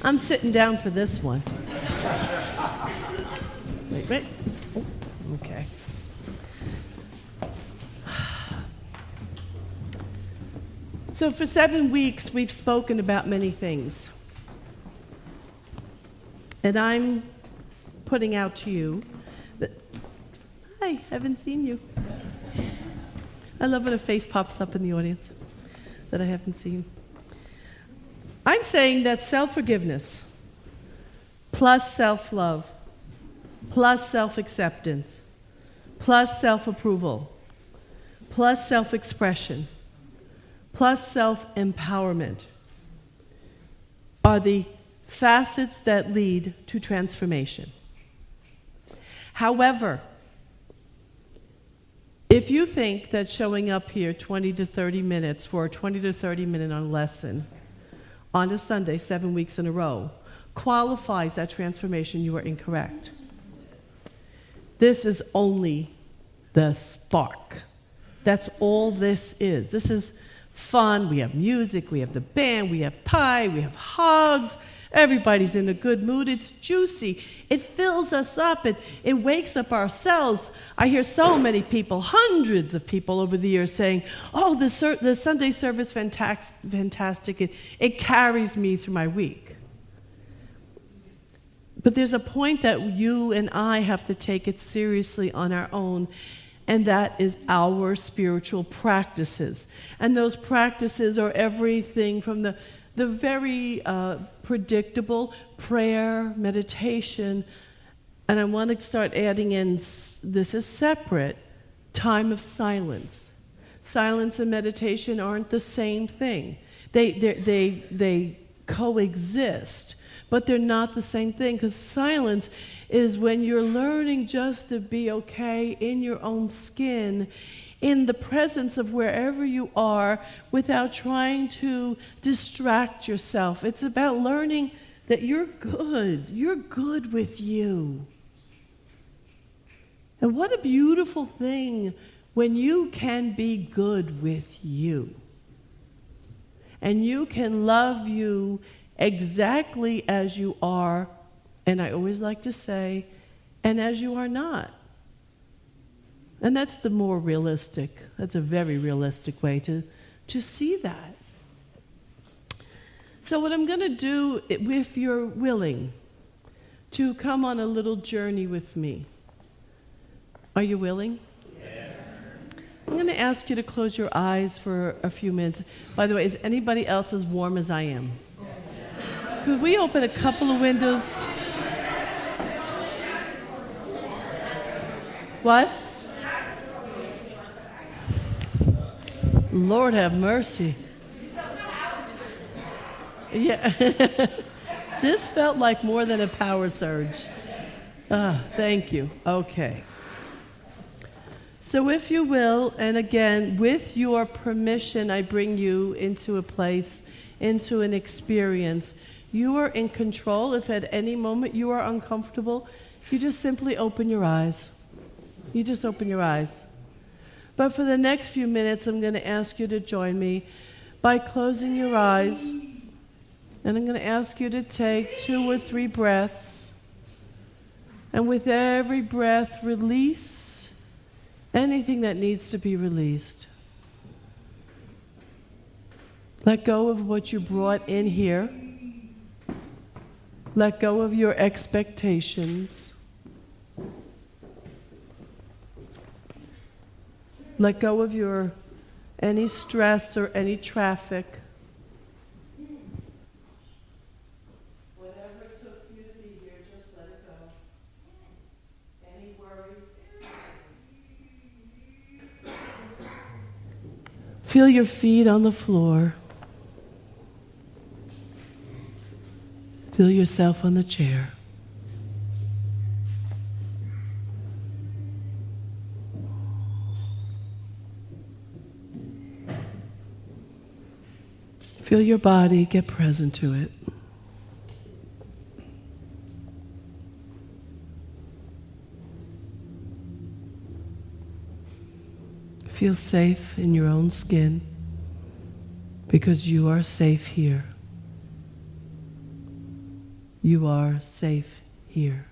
I'm sitting down for this one. Wait. Oh, okay. So for 7 weeks, we've spoken about many things. And I'm putting out to you that, hi, haven't seen you. I love when a face pops up in the audience that I haven't seen. I'm saying that self-forgiveness plus self-love plus self-acceptance plus self-approval plus self-expression plus self-empowerment are the facets that lead to transformation. However, if you think that showing up here 20 to 30 minutes for a 20 to 30 minute lesson on a Sunday, 7 weeks in a row, qualifies that transformation, you are incorrect. This is only the spark. That's all this is. This is fun. We have music, we have the band, we have pie, we have hugs. Everybody's in a good mood. It's juicy. It fills us up. It wakes up our cells. I hear so many people, hundreds of people over the years saying, oh, the Sunday service, fantastic. It carries me through my week. But there's a point that you and I have to take it seriously on our own, and that is our spiritual practices. And those practices are everything from the very predictable prayer, meditation, and I want to start adding in, this is separate, time of silence. Silence and meditation aren't the same thing. They coexist, but they're not the same thing, because silence is when you're learning just to be okay in your own skin, in the presence of wherever you are, without trying to distract yourself. It's about learning that you're good. You're good with you. And what a beautiful thing when you can be good with you. And you can love you exactly as you are, and I always like to say, and as you are not. And that's the more realistic, that's a very realistic way to see that. So what I'm going to do, if you're willing, to come on a little journey with me. Are you willing? Yes. I'm going to ask you to close your eyes for a few minutes. By the way, is anybody else as warm as I am? Could we open a couple of windows? What? Lord have mercy. Yeah. This felt like more than a power surge. Thank you. Okay. So if you will, and again, with your permission, I bring you into a place, into an experience. You are in control. If at any moment you are uncomfortable, you just simply open your eyes. You just open your eyes. But for the next few minutes, I'm going to ask you to join me by closing your eyes. And I'm going to ask you to take 2 or 3 breaths. And with every breath, release anything that needs to be released. Let go of what you brought in here. Let go of your expectations. Let go of any stress or any traffic. Whatever it took you to be here, just let it go. Any worry. Feel your feet on the floor. Feel yourself on the chair. Feel your body, get present to it. Feel safe in your own skin because you are safe here. You are safe here.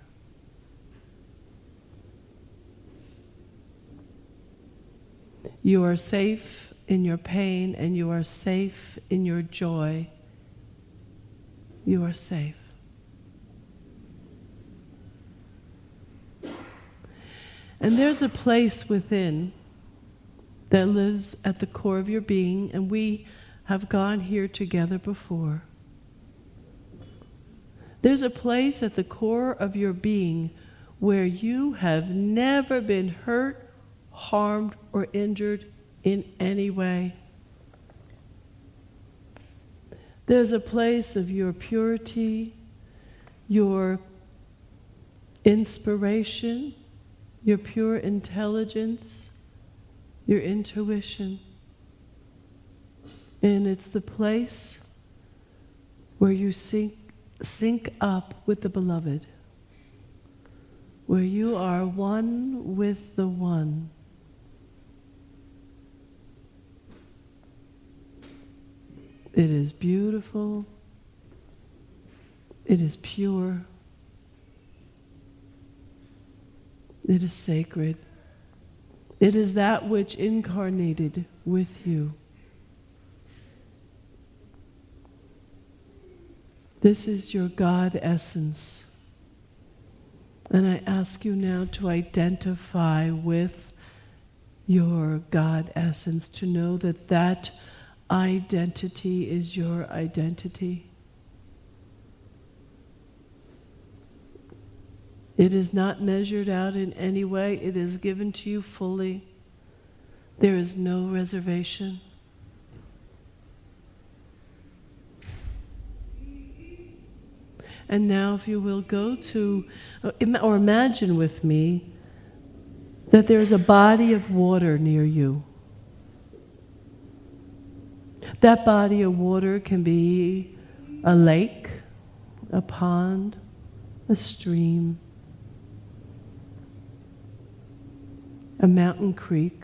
You are safe in your pain, and you are safe in your joy. You are safe. And there's a place within that lives at the core of your being, and we have gone here together before. There's a place at the core of your being where you have never been hurt, harmed, or injured in any way. There's a place of your purity, your inspiration, your pure intelligence, your intuition. And it's the place where you sync up with the beloved, where you are one with the one. It is beautiful. It is pure. It is sacred. It is that which incarnated with you. This is your God essence. And I ask you now to identify with your God essence, to know that that identity is your identity. It is not measured out in any way. It is given to you fully. There is no reservation. And now, if you will, go to, or imagine with me, that there is a body of water near you. That body of water can be a lake, a pond, a stream, a mountain creek.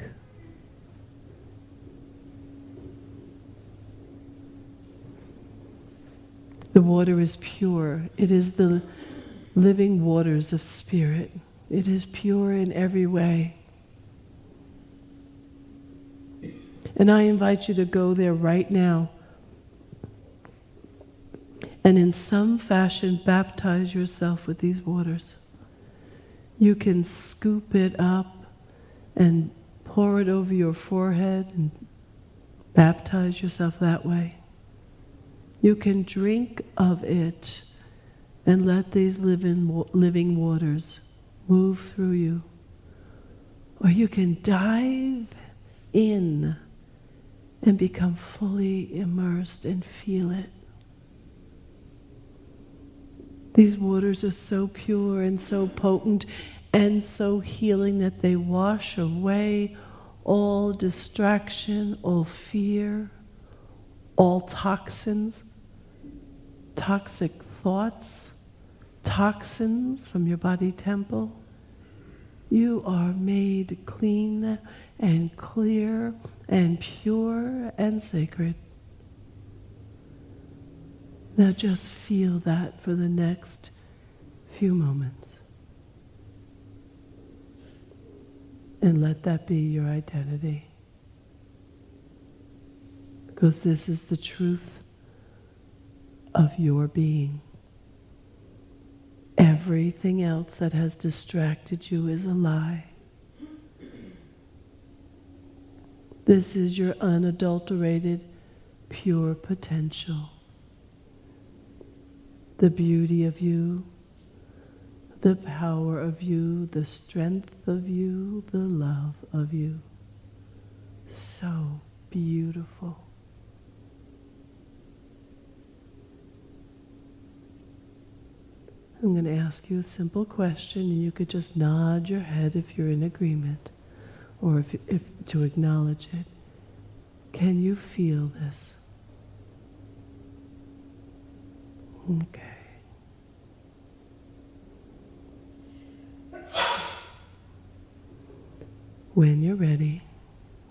The water is pure. It is the living waters of spirit. It is pure in every way. And I invite you to go there right now and in some fashion baptize yourself with these waters. You can scoop it up and pour it over your forehead and baptize yourself that way. You can drink of it and let these living waters move through you. Or you can dive in and become fully immersed and feel it. These waters are so pure and so potent and so healing that they wash away all distraction, all fear, all toxins, toxic thoughts, toxins from your body temple. You are made clean and clear and pure and sacred. Now just feel that for the next few moments. And let that be your identity. Because this is the truth of your being. Everything else that has distracted you is a lie. This is your unadulterated, pure potential. The beauty of you, the power of you, the strength of you, the love of you. So beautiful. I'm going to ask you a simple question, and you could just nod your head if you're in agreement, or if to acknowledge it. Can you feel this? Okay. When you're ready,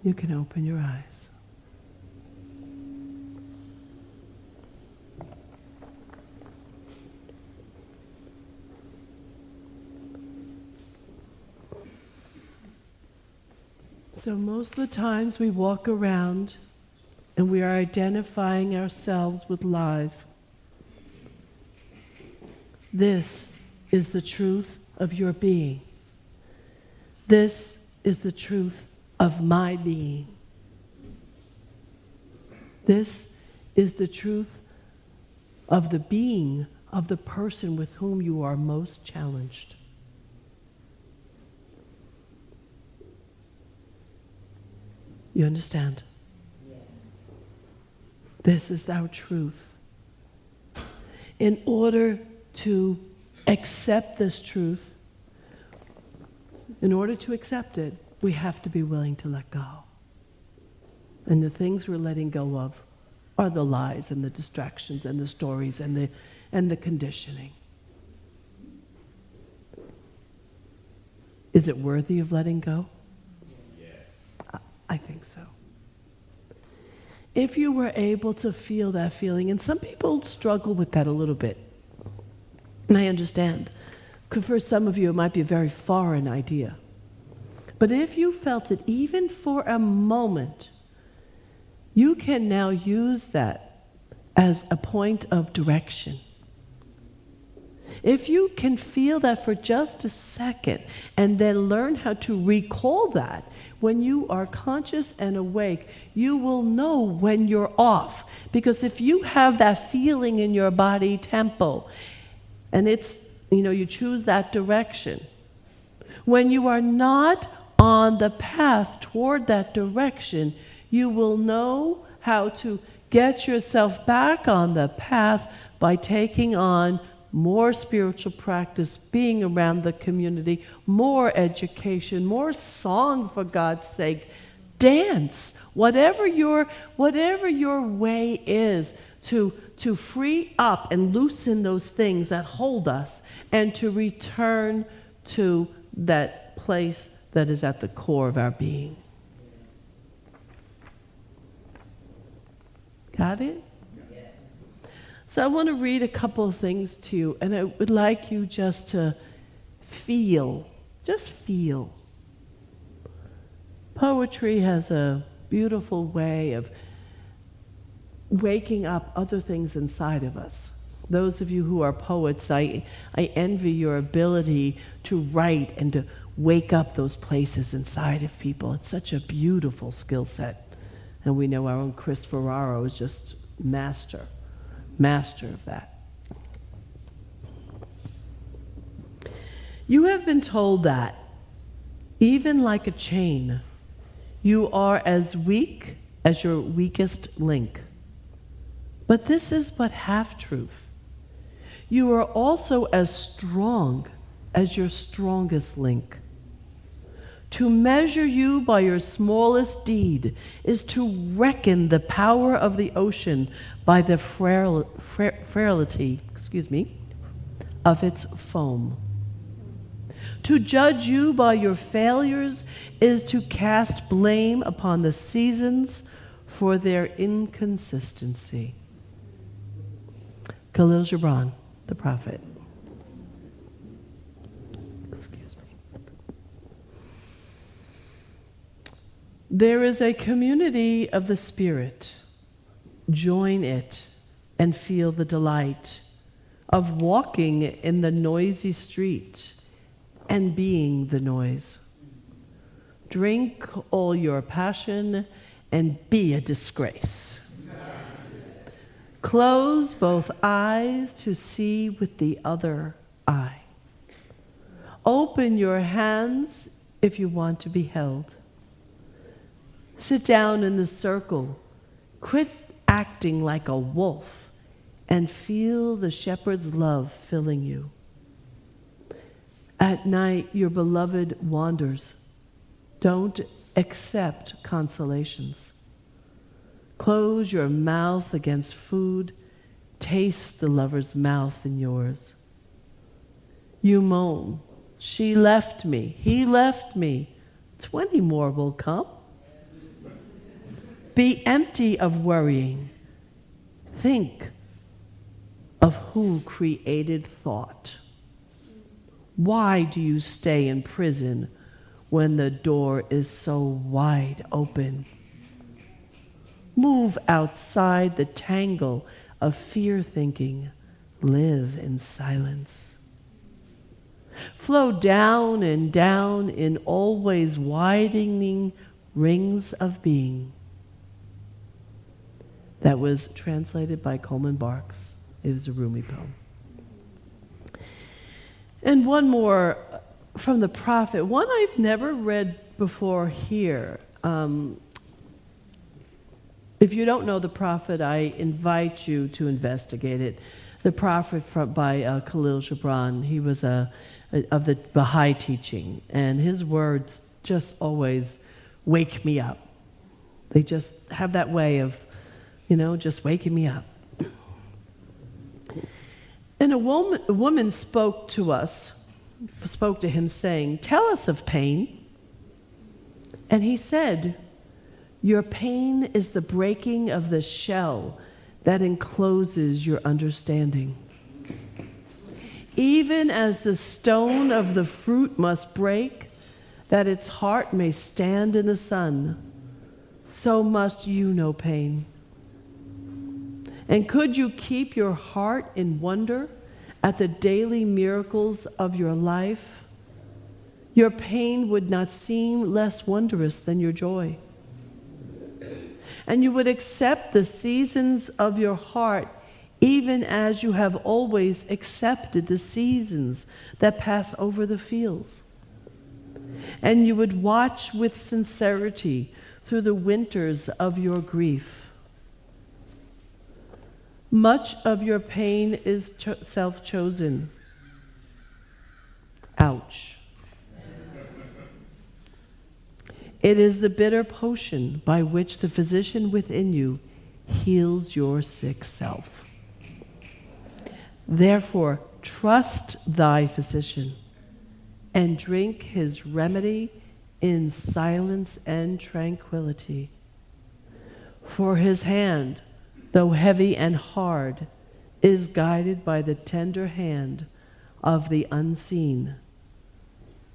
you can open your eyes. So most of the times we walk around and we are identifying ourselves with lies. This is the truth of your being. This is the truth of my being. This is the truth of the being of the person with whom you are most challenged. You understand? Yes. This is our truth. In order to accept this truth, in order to accept it, we have to be willing to let go. And the things we're letting go of are the lies and the distractions and the stories and the conditioning. Is it worthy of letting go? Yes. I think so. If you were able to feel that feeling, and some people struggle with that a little bit, and I understand, because for some of you it might be a very foreign idea. But if you felt it even for a moment, you can now use that as a point of direction. If you can feel that for just a second and then learn how to recall that, when you are conscious and awake, you will know when you're off. Because if you have that feeling in your body tempo, and it's, you choose that direction, when you are not on the path toward that direction, you will know how to get yourself back on the path by taking on more spiritual practice, being around the community, more education, more song, for God's sake, dance, whatever your way is to free up and loosen those things that hold us and to return to that place that is at the core of our being. Got it? Yes. So I want to read a couple of things to you, and I would like you just to feel. Just feel. Poetry has a beautiful way of waking up other things inside of us. Those of you who are poets, I envy your ability to write and to wake up those places inside of people. It's such a beautiful skill set. And we know our own Chris Ferraro is just master of that. You have been told that, even like a chain, you are as weak as your weakest link. But this is but half-truth. You are also as strong as your strongest link. To measure you by your smallest deed is to reckon the power of the ocean by the frailty of its foam. To judge you by your failures is to cast blame upon the seasons for their inconsistency. Khalil Gibran, the prophet. There is a community of the Spirit. Join it and feel the delight of walking in the noisy street and being the noise. Drink all your passion and be a disgrace. Close both eyes to see with the other eye. Open your hands if you want to be held. Sit down in the circle. Quit acting like a wolf and feel the shepherd's love filling you. At night, your beloved wanders. Don't accept consolations. Close your mouth against food. Taste the lover's mouth in yours. You moan, she left me, he left me. 20 more will come. Be empty of worrying. Think of who created thought. Why do you stay in prison when the door is so wide open. Move outside the tangle of fear thinking. Live in silence. Flow down and down in always widening rings of being. That was translated by Coleman Barks. It was a Rumi poem. And one more from the prophet, one I've never read before here. If you don't know the prophet, I invite you to investigate it. The prophet by Khalil Gibran, he was of the Baha'i teaching, and his words just always wake me up. They just have that way of, just waking me up. And a woman spoke to him saying, "Tell us of pain." And he said, "Your pain is the breaking of the shell that encloses your understanding. Even as the stone of the fruit must break, that its heart may stand in the sun, so must you know pain. And could you keep your heart in wonder at the daily miracles of your life, your pain would not seem less wondrous than your joy. And you would accept the seasons of your heart even as you have always accepted the seasons that pass over the fields. And you would watch with sincerity through the winters of your grief. Much of your pain is self-chosen. Ouch. It is the bitter potion by which the physician within you heals your sick self. Therefore, trust thy physician and drink his remedy in silence and tranquility. For his hand, though heavy and hard, is guided by the tender hand of the unseen.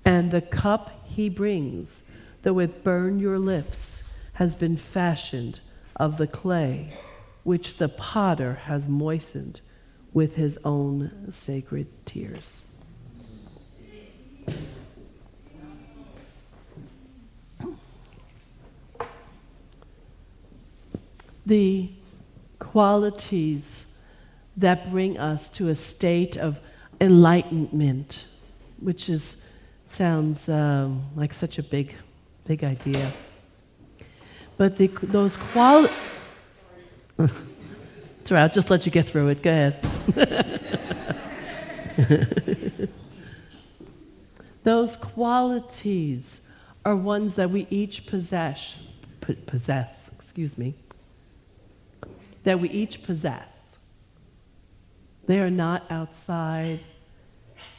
And the cup he brings, though it burn your lips, has been fashioned of the clay, which the potter has moistened with his own sacred tears. The qualities that bring us to a state of enlightenment, which sounds like such a big idea. But those qualities... It's all right, I'll just let you get through it. Go ahead. Those qualities are ones that we each possess, that we each possess. They are not outside.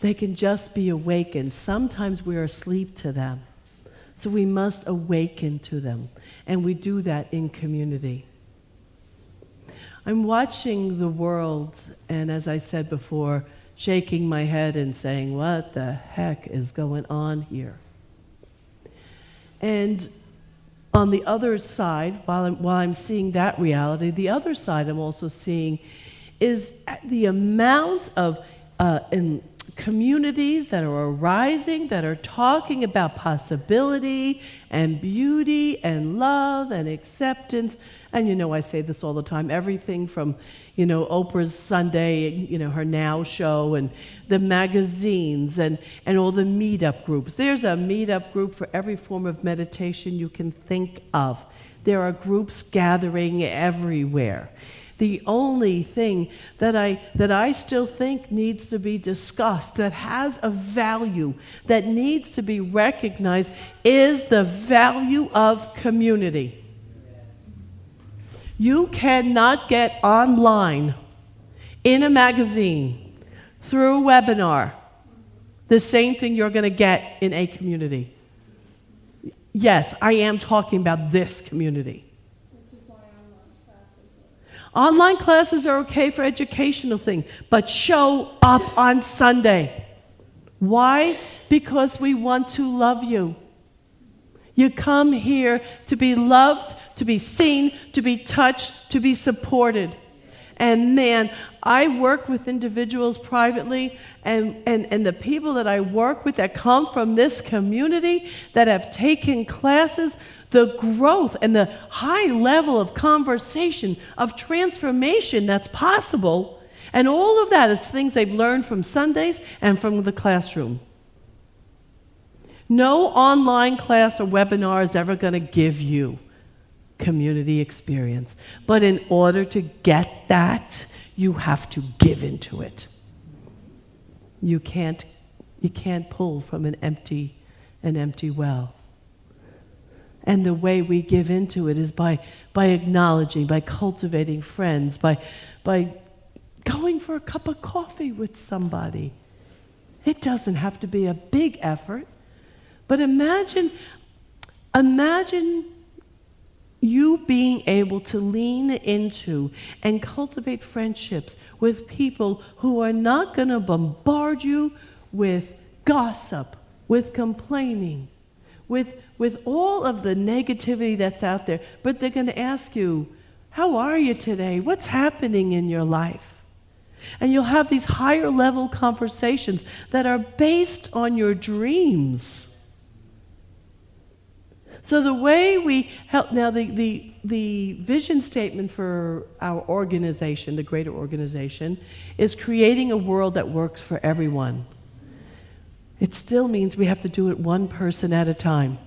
They can just be awakened. Sometimes we're asleep to them. So we must awaken to them. And we do that in community. I'm watching the world, and as I said before, shaking my head and saying, what the heck is going on here? And on the other side, while I'm seeing that reality, the other side I'm also seeing is the amount of communities that are arising, that are talking about possibility and beauty and love and acceptance. And I say this all the time, everything from, Oprah's Sunday, her Now show, and the magazines and all the meetup groups. There's a meetup group for every form of meditation you can think of. There are groups gathering everywhere. The only thing that I still think needs to be discussed, that has a value, that needs to be recognized, is the value of community. You cannot get online, in a magazine, through a webinar, the same thing you're going to get in a community. Yes, I am talking about this community. Online classes are okay for educational things, but show up on Sunday. Why? Because we want to love you. You come here to be loved, to be seen, to be touched, to be supported. And man, I work with individuals privately, and the people that I work with that come from this community, that have taken classes, the growth and the high level of conversation, of transformation that's possible, and all of that, it's things they've learned from Sundays and from the classroom. No online class or webinar is ever going to give you community experience. But in order to get that, you have to give into it. You can't pull from an empty well. And the way we give into it is by acknowledging, by cultivating friends, by going for a cup of coffee with somebody. It doesn't have to be a big effort. But imagine you being able to lean into and cultivate friendships with people who are not going to bombard you with gossip, with complaining, with all of the negativity that's out there, but they're going to ask you, how are you today? What's happening in your life? And you'll have these higher level conversations that are based on your dreams. So the way we help, now the vision statement for our organization, the greater organization, is creating a world that works for everyone. It still means we have to do it one person at a time.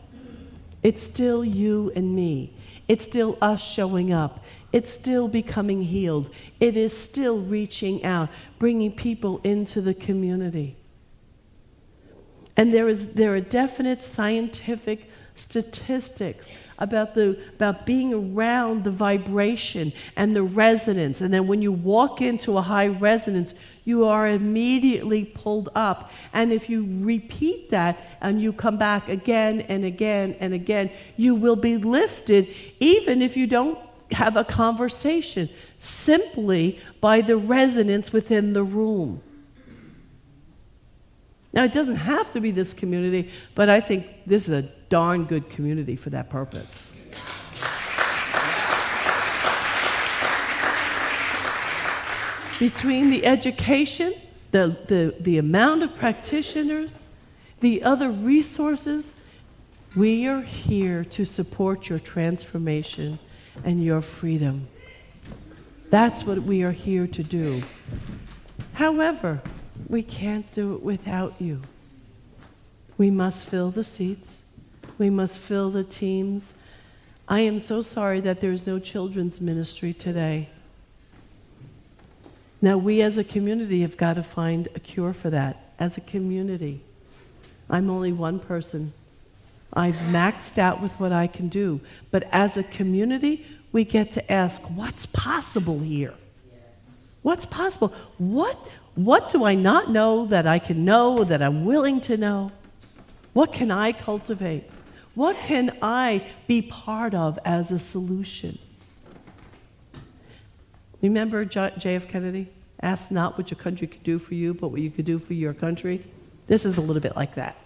It's still you and me. It's still us showing up. It's still becoming healed. It is still reaching out, bringing people into the community. And there are definite scientific statistics about being around the vibration and the resonance. And then when you walk into a high resonance, you are immediately pulled up. And if you repeat that and you come back again and again and again, you will be lifted, even if you don't have a conversation, simply by the resonance within the room. Now, it doesn't have to be this community, but I think this is a darn good community for that purpose. Between the education, the amount of practitioners, the other resources, we are here to support your transformation and your freedom. That's what we are here to do. However, we can't do it without you. We must fill the seats. We must fill the teams. I am so sorry that there's no children's ministry today. Now, we as a community have got to find a cure for that. As a community, I'm only one person. I've maxed out with what I can do. But as a community, we get to ask, what's possible here? What's possible? What do I not know that I can know, that I'm willing to know? What can I cultivate? What can I be part of as a solution? Remember JF Kennedy? Ask not what your country could do for you, but what you could do for your country. This is a little bit like that.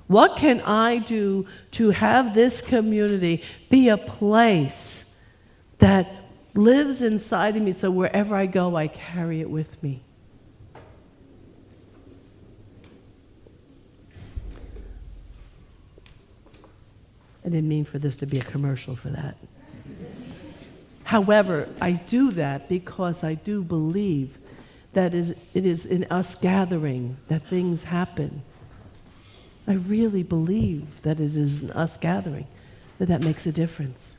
What can I do to have this community be a place that lives inside of me so wherever I go, I carry it with me? I didn't mean for this to be a commercial for that. However, I do that because I do believe that it is in us gathering that things happen. I really believe that it is in us gathering that makes a difference.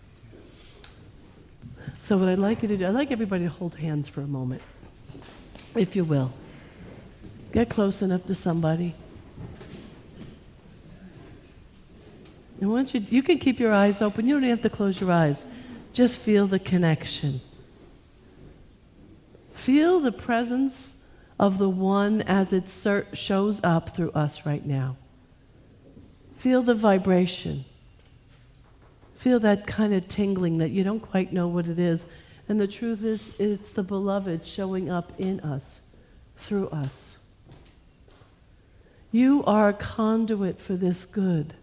So what I'd like you to do, I'd like everybody to hold hands for a moment, if you will. Get close enough to somebody. And once you can keep your eyes open. You don't have to close your eyes. Just feel the connection. Feel the presence of the one as it shows up through us right now. Feel the vibration. Feel that kind of tingling that you don't quite know what it is. And the truth is, it's the beloved showing up in us, through us. You are a conduit for this good.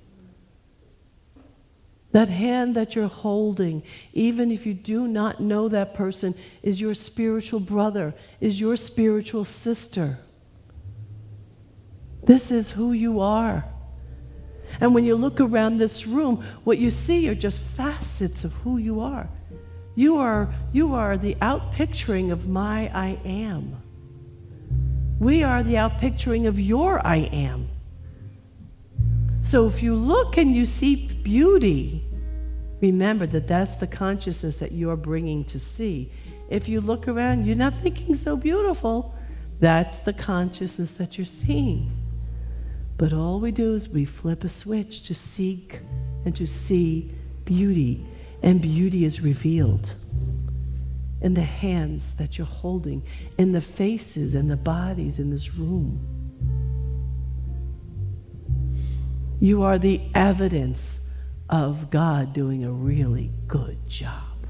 That hand that you're holding, even if you do not know that person, is your spiritual brother, is your spiritual sister. This is who you are. And when you look around this room, what you see are just facets of who you are. You are the outpicturing of my I am. We are the outpicturing of your I am. So if you look and you see beauty, remember that that's the consciousness that you're bringing to see. If you look around, you're not thinking so beautiful, that's the consciousness that you're seeing. But all we do is we flip a switch to seek and to see beauty. And beauty is revealed in the hands that you're holding, in the faces and the bodies in this room. You are the evidence of God doing a really good job.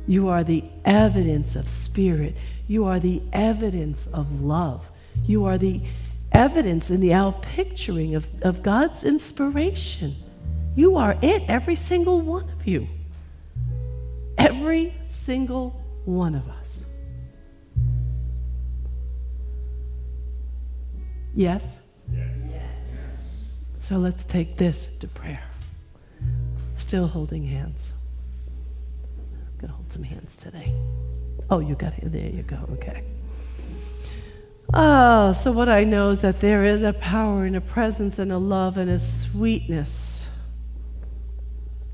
You are the evidence of spirit. You are the evidence of love. You are the evidence in the outpicturing of God's inspiration. You are it, every single one of you. Every single one of us. Yes? Yes. So let's take this to prayer. Still holding hands. I'm going to hold some hands today. Oh, you got it. There you go. Okay. Oh, so what I know is that there is a power and a presence and a love and a sweetness.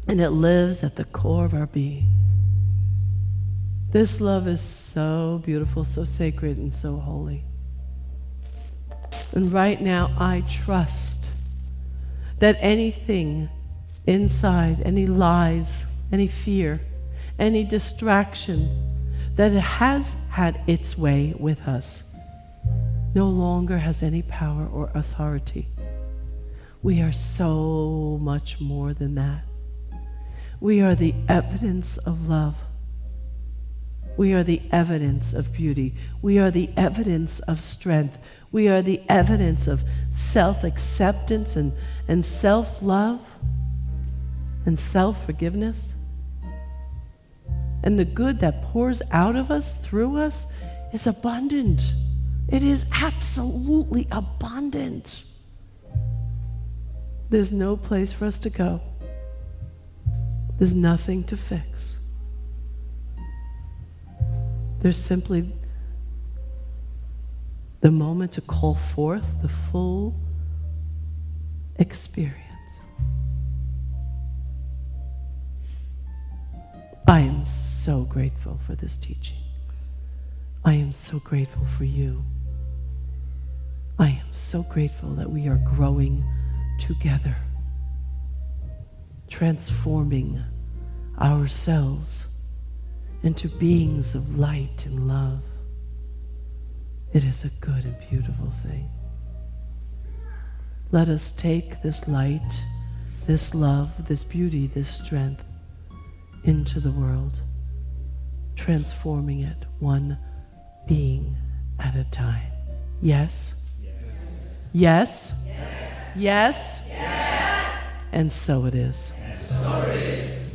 And it lives at the core of our being. This love is so beautiful, so sacred, and so holy. And right now, I trust that anything inside, any lies, any fear, any distraction that has had its way with us, no longer has any power or authority. We are so much more than that. We are the evidence of love. We are the evidence of beauty. We are the evidence of strength. We are the evidence of self-acceptance and self-love and self-forgiveness. And the good that pours out of us, through us, is abundant. It is absolutely abundant. There's no place for us to go. There's nothing to fix. There's simply the moment to call forth the full experience. I am so grateful for this teaching. I am so grateful for you. I am so grateful that we are growing together, transforming ourselves into beings of light and love. It is a good and beautiful thing. Let us take this light, this love, this beauty, this strength into the world, transforming it one being at a time. Yes? Yes? Yes? Yes? Yes? And so it is. And so it is.